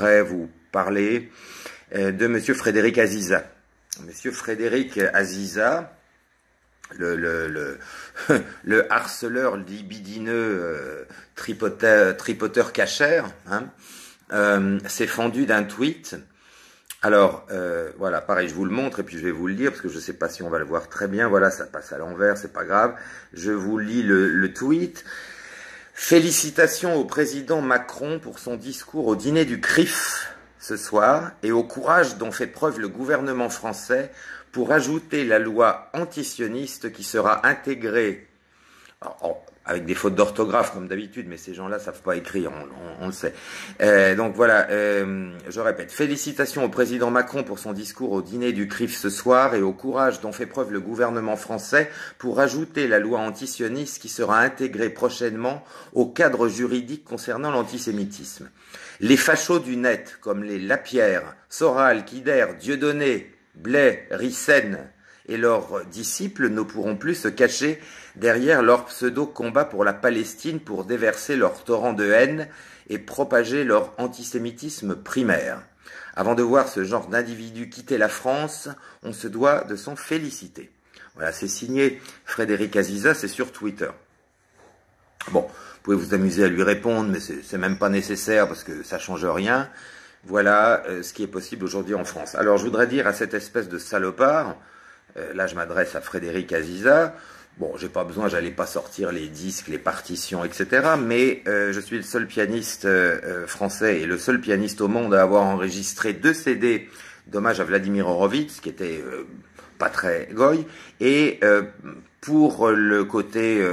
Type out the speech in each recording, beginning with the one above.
voudrais vous parler de Monsieur Frédéric Aziza. Monsieur Frédéric Aziza, le harceleur libidineux tripoteur cachère, hein, s'est fendu d'un tweet. Alors, voilà, pareil, je vous le montre et puis je vais vous le lire parce que je ne sais pas si on va le voir très bien. Voilà, ça passe à l'envers, c'est pas grave. Je vous lis le tweet. Félicitations au président Macron pour son discours au dîner du CRIF ce soir et au courage dont fait preuve le gouvernement français pour ajouter la loi antisioniste qui sera intégrée, avec des fautes d'orthographe comme d'habitude, mais ces gens-là savent pas écrire, on le sait. Donc voilà, je répète, félicitations au président Macron pour son discours au dîner du CRIF ce soir et au courage dont fait preuve le gouvernement français pour ajouter la loi antisioniste qui sera intégrée prochainement au cadre juridique concernant l'antisémitisme. Les fachos du net, comme les Lapierre, Soral, Kider, Dieudonné, Blais, Rissen et leurs disciples ne pourront plus se cacher derrière leur pseudo-combat pour la Palestine pour déverser leur torrent de haine et propager leur antisémitisme primaire. Avant de voir ce genre d'individus quitter la France, on se doit de s'en féliciter. Voilà, c'est signé Frédéric Aziza, c'est sur Twitter. Bon, vous pouvez vous amuser à lui répondre, mais c'est même pas nécessaire parce que ça change rien. Voilà ce qui est possible aujourd'hui en France. Alors je voudrais dire à cette espèce de salopard, là je m'adresse à Frédéric Aziza, bon j'ai pas besoin, j'allais pas sortir les disques, les partitions, etc. Mais je suis le seul pianiste français et le seul pianiste au monde à avoir enregistré 2 CD d'hommage à Vladimir Horowitz, qui était pas très goy, et pour le côté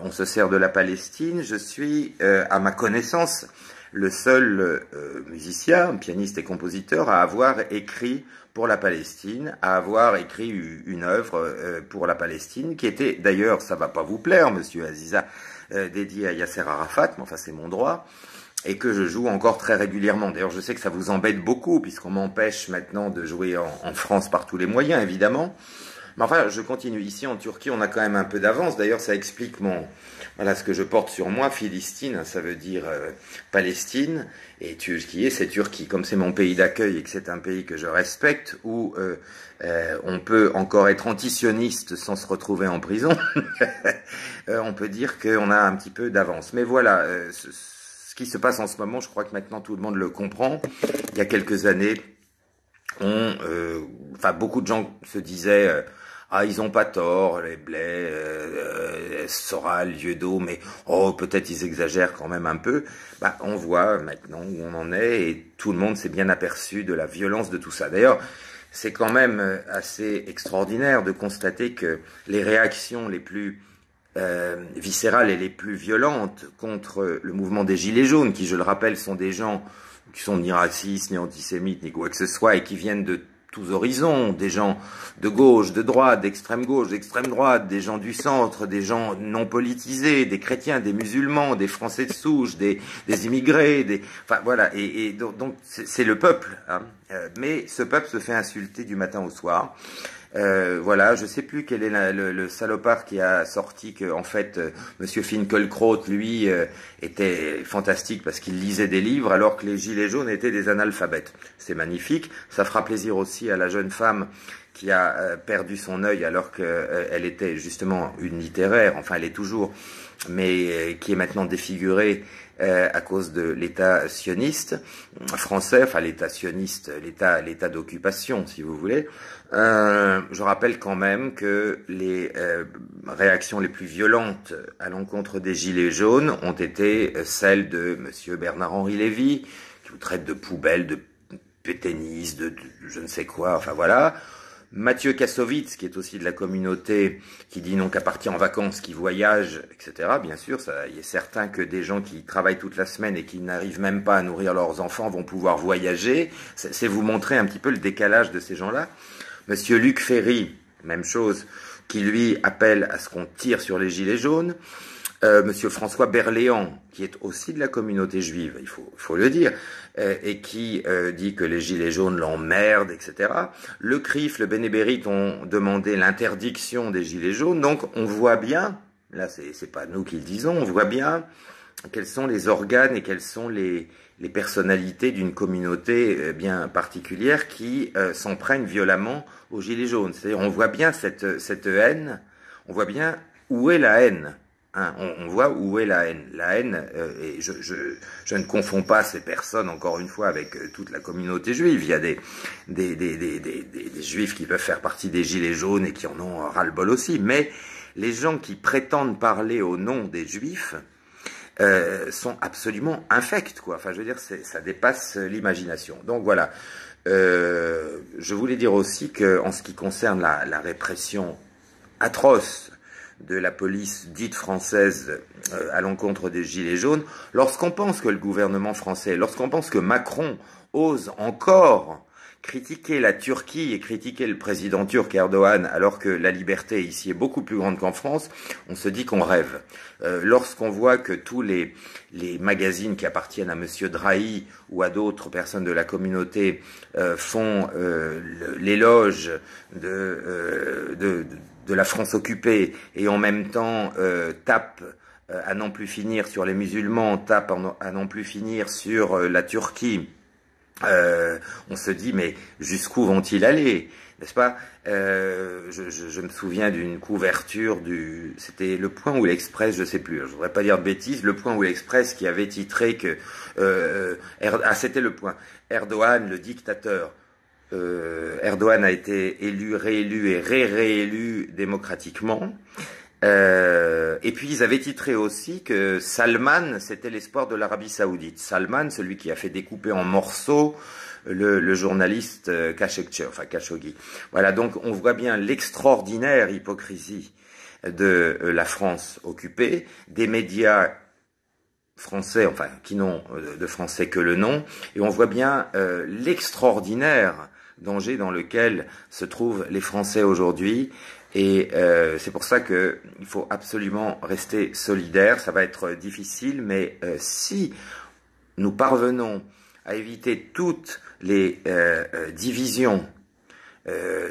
on se sert de la Palestine, je suis à ma connaissance le seul musicien, pianiste et compositeur à avoir écrit pour la Palestine, à avoir écrit une œuvre pour la Palestine, qui était d'ailleurs, ça va pas vous plaire, monsieur Aziza, dédié à Yasser Arafat, mais enfin c'est mon droit, et que je joue encore très régulièrement. D'ailleurs, je sais que ça vous embête beaucoup, puisqu'on m'empêche maintenant de jouer en France par tous les moyens, évidemment. Mais enfin, je continue. Ici, en Turquie, on a quand même un peu d'avance. D'ailleurs, ça explique voilà, ce que je porte sur moi. Philistine, ça veut dire Palestine. Et Turquie, c'est Turquie. Comme c'est mon pays d'accueil et que c'est un pays que je respecte, où on peut encore être antisioniste sans se retrouver en prison, on peut dire qu'on a un petit peu d'avance. Mais voilà, ce qui se passe en ce moment, je crois que maintenant tout le monde le comprend. Il y a quelques années, beaucoup de gens se disaient... ah, ils ont pas tort, les Blais, Soral, Dieudonné, mais oh, peut-être ils exagèrent quand même un peu. Bah, on voit maintenant où on en est et tout le monde s'est bien aperçu de la violence de tout ça. D'ailleurs, c'est quand même assez extraordinaire de constater que les réactions les plus viscérales et les plus violentes contre le mouvement des Gilets jaunes, qui, je le rappelle, sont des gens qui sont ni racistes, ni antisémites, ni quoi que ce soit, et qui viennent de tous horizons, des gens de gauche, de droite, d'extrême gauche, d'extrême droite, des gens du centre, des gens non politisés, des chrétiens, des musulmans, des Français de souche, des immigrés, enfin voilà, et donc c'est le peuple, hein. Mais ce peuple se fait insulter du matin au soir. Voilà, je sais plus quel est le salopard qui a sorti que en fait Monsieur Finkielkraut lui était fantastique parce qu'il lisait des livres alors que les gilets jaunes étaient des analphabètes. C'est magnifique, ça fera plaisir aussi à la jeune femme qui a perdu son œil alors qu'elle était justement une littéraire, enfin elle est toujours, mais qui est maintenant défigurée à cause de l'État sioniste français, enfin l'État sioniste, l'État d'occupation, si vous voulez. Je rappelle quand même que les réactions les plus violentes à l'encontre des Gilets jaunes ont été celles de Monsieur Bernard-Henri Lévy, qui vous traite de poubelle, de pétainiste, de je ne sais quoi, enfin voilà. Mathieu Kassovitz, qui est aussi de la communauté, qui dit non qu'à partir en vacances, qui voyage, etc. Bien sûr, il est certain que des gens qui travaillent toute la semaine et qui n'arrivent même pas à nourrir leurs enfants vont pouvoir voyager. C'est vous montrer un petit peu le décalage de ces gens-là. Monsieur Luc Ferry, même chose, qui lui appelle à ce qu'on tire sur les gilets jaunes. Monsieur François Berléand, qui est aussi de la communauté juive, il faut le dire, et qui dit que les gilets jaunes l'emmerdent, etc. Le CRIF, le Bénédérite ont demandé l'interdiction des gilets jaunes, donc on voit bien, là c'est pas nous qui le disons, on voit bien quels sont les organes et quelles sont les personnalités d'une communauté bien particulière qui s'en prennent violemment aux Gilets jaunes. C'est-à-dire, on voit bien cette haine, on voit bien où est la haine. Hein, on voit où est la haine. La haine, et je ne confonds pas ces personnes, encore une fois, avec toute la communauté juive. Il y a des juifs qui peuvent faire partie des Gilets jaunes et qui en ont ras-le-bol aussi. Mais les gens qui prétendent parler au nom des juifs sont absolument infects, quoi. Enfin, je veux dire, ça dépasse l'imagination. Donc voilà. Je voulais dire aussi que, en ce qui concerne la répression atroce de la police dite française à l'encontre des Gilets jaunes, lorsqu'on pense que le gouvernement français, lorsqu'on pense que Macron ose encore critiquer la Turquie et critiquer le président turc Erdogan alors que la liberté ici est beaucoup plus grande qu'en France, on se dit qu'on rêve. Lorsqu'on voit que tous les magazines qui appartiennent à Monsieur Drahi ou à d'autres personnes de la communauté font l'éloge de la France occupée et en même temps tapent à n'en plus finir sur les musulmans, tapent à n'en plus finir sur la Turquie, on se dit mais jusqu'où vont-ils aller, n'est-ce pas? Je me souviens d'une couverture c'était Le Point ou l'Express, je sais plus, je voudrais pas dire de bêtises, Le Point ou l'Express qui avait titré que c'était Le Point, Erdogan le dictateur. Erdogan a été élu, réélu et réélu démocratiquement. Et puis ils avaient titré aussi que Salman, c'était l'espoir de l'Arabie Saoudite. Salman, celui qui a fait découper en morceaux le journaliste Khashoggi. Voilà, donc on voit bien l'extraordinaire hypocrisie de la France occupée, des médias français, enfin qui n'ont de français que le nom, et on voit bien l'extraordinaire danger dans lequel se trouvent les Français aujourd'hui. Et c'est pour ça qu'il faut absolument rester solidaire. Ça va être difficile, mais si nous parvenons à éviter toutes les divisions,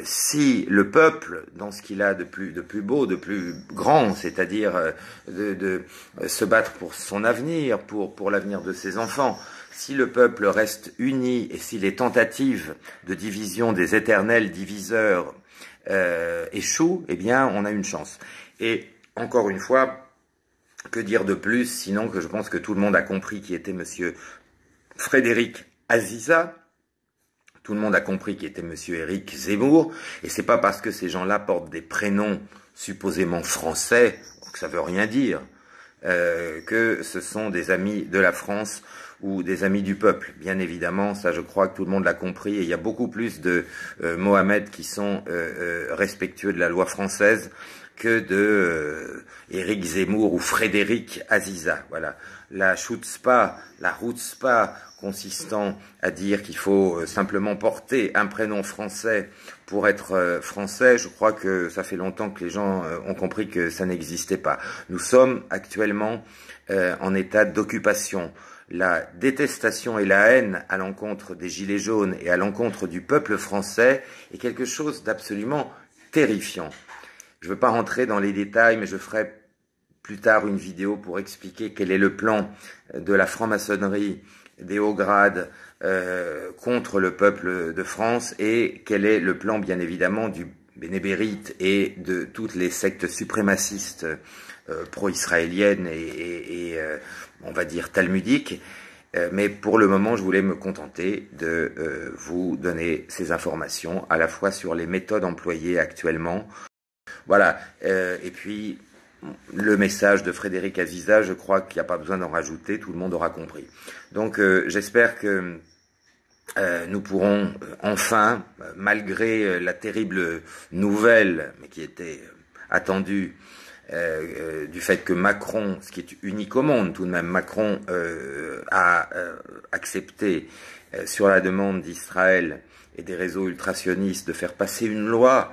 si le peuple, dans ce qu'il a de plus beau, de plus grand, c'est-à-dire de se battre pour son avenir, pour l'avenir de ses enfants, si le peuple reste uni et si les tentatives de division des éternels diviseurs échouent, eh bien, on a une chance. Et encore une fois, que dire de plus, sinon que je pense que tout le monde a compris qui était Monsieur Frédéric Aziza. Tout le monde a compris qui était Monsieur Éric Zemmour, et c'est pas parce que ces gens-là portent des prénoms supposément français, que ça veut rien dire, que ce sont des amis de la France ou des amis du peuple. Bien évidemment, ça je crois que tout le monde l'a compris, et il y a beaucoup plus de Mohamed qui sont respectueux de la loi française que de Éric Zemmour ou Frédéric Aziza. Voilà. La chutzpah, la rutzpah consistant à dire qu'il faut simplement porter un prénom français pour être français, je crois que ça fait longtemps que les gens ont compris que ça n'existait pas. Nous sommes actuellement en état d'occupation. La détestation et la haine à l'encontre des Gilets jaunes et à l'encontre du peuple français est quelque chose d'absolument terrifiant. Je ne veux pas rentrer dans les détails, mais je ferai plus tard une vidéo pour expliquer quel est le plan de la franc-maçonnerie des hauts grades contre le peuple de France et quel est le plan, bien évidemment, du bénébérite et de toutes les sectes suprémacistes pro-israéliennes et on va dire talmudiques. Mais pour le moment, je voulais me contenter de vous donner ces informations, à la fois sur les méthodes employées actuellement. Voilà, et puis le message de Frédéric Aziza, je crois qu'il n'y a pas besoin d'en rajouter, tout le monde aura compris. Donc j'espère que nous pourrons enfin, malgré la terrible nouvelle, mais qui était attendue, du fait que Macron, ce qui est unique au monde tout de même, Macron a accepté sur la demande d'Israël et des réseaux ultrasionistes de faire passer une loi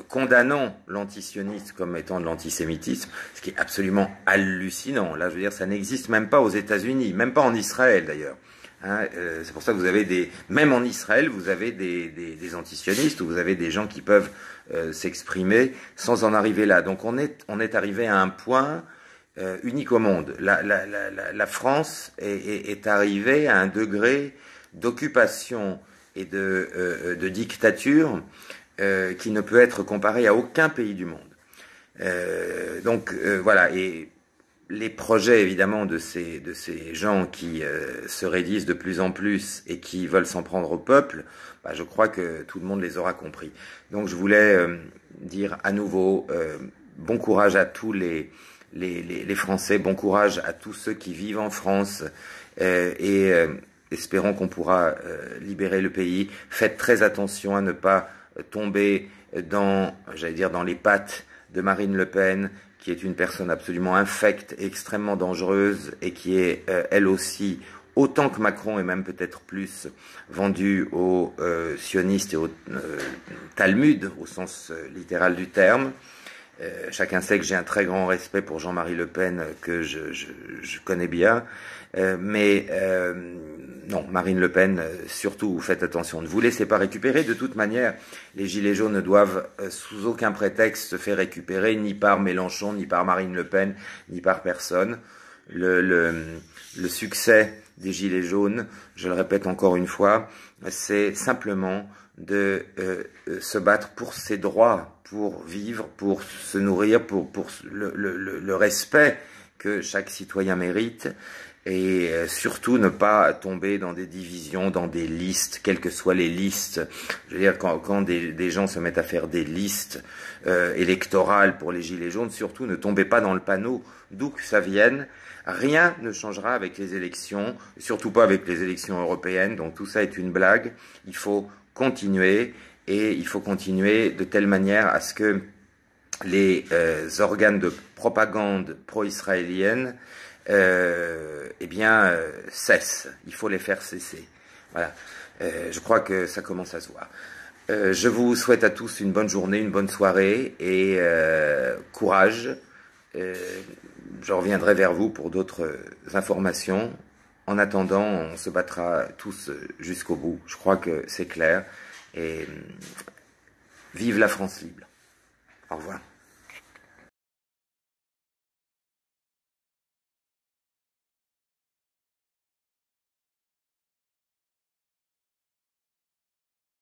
condamnant l'antisionisme comme étant de l'antisémitisme, ce qui est absolument hallucinant. Là, je veux dire, ça n'existe même pas aux États-Unis, même pas en Israël d'ailleurs. Hein, c'est pour ça que vous avez même en Israël, vous avez des antisionistes, ou vous avez des gens qui peuvent s'exprimer sans en arriver là. Donc on est arrivé à un point unique au monde. La France est arrivée à un degré d'occupation et de dictature qui ne peut être comparé à aucun pays du monde. Voilà, et les projets évidemment de ces gens qui se raidissent de plus en plus et qui veulent s'en prendre au peuple, bah, je crois que tout le monde les aura compris. Donc je voulais dire à nouveau bon courage à tous les Français, bon courage à tous ceux qui vivent en France espérons qu'on pourra libérer le pays. Faites très attention à ne pas tomber dans, j'allais dire, dans les pattes de Marine Le Pen, qui est une personne absolument infecte, extrêmement dangereuse, et qui est, elle aussi, autant que Macron, et même peut-être plus, vendue aux sionistes et au Talmud, au sens littéral du terme. Chacun sait que j'ai un très grand respect pour Jean-Marie Le Pen, que je connais bien. Non, Marine Le Pen, surtout, faites attention. Ne vous laissez pas récupérer. De toute manière, les Gilets jaunes ne doivent, sous aucun prétexte, se faire récupérer, ni par Mélenchon, ni par Marine Le Pen, ni par personne. Le succès des Gilets jaunes, je le répète encore une fois, c'est simplement de se battre pour ses droits, pour vivre, pour se nourrir, pour le respect que chaque citoyen mérite, et surtout ne pas tomber dans des divisions, dans des listes, quelles que soient les listes. Je veux dire, quand des gens se mettent à faire des listes électorales pour les Gilets jaunes, surtout ne tombez pas dans le panneau, d'où que ça vienne. Rien ne changera avec les élections, surtout pas avec les élections européennes, donc tout ça est une blague. Il faut continuer, et il faut continuer de telle manière à ce que les organes de propagande pro-israélienne cessent. Il faut les faire cesser. Voilà. Je crois que ça commence à se voir. Je vous souhaite à tous une bonne journée, une bonne soirée, et courage. Je reviendrai vers vous pour d'autres informations. En attendant, on se battra tous jusqu'au bout. Je crois que c'est clair. Et vive la France libre. Au revoir.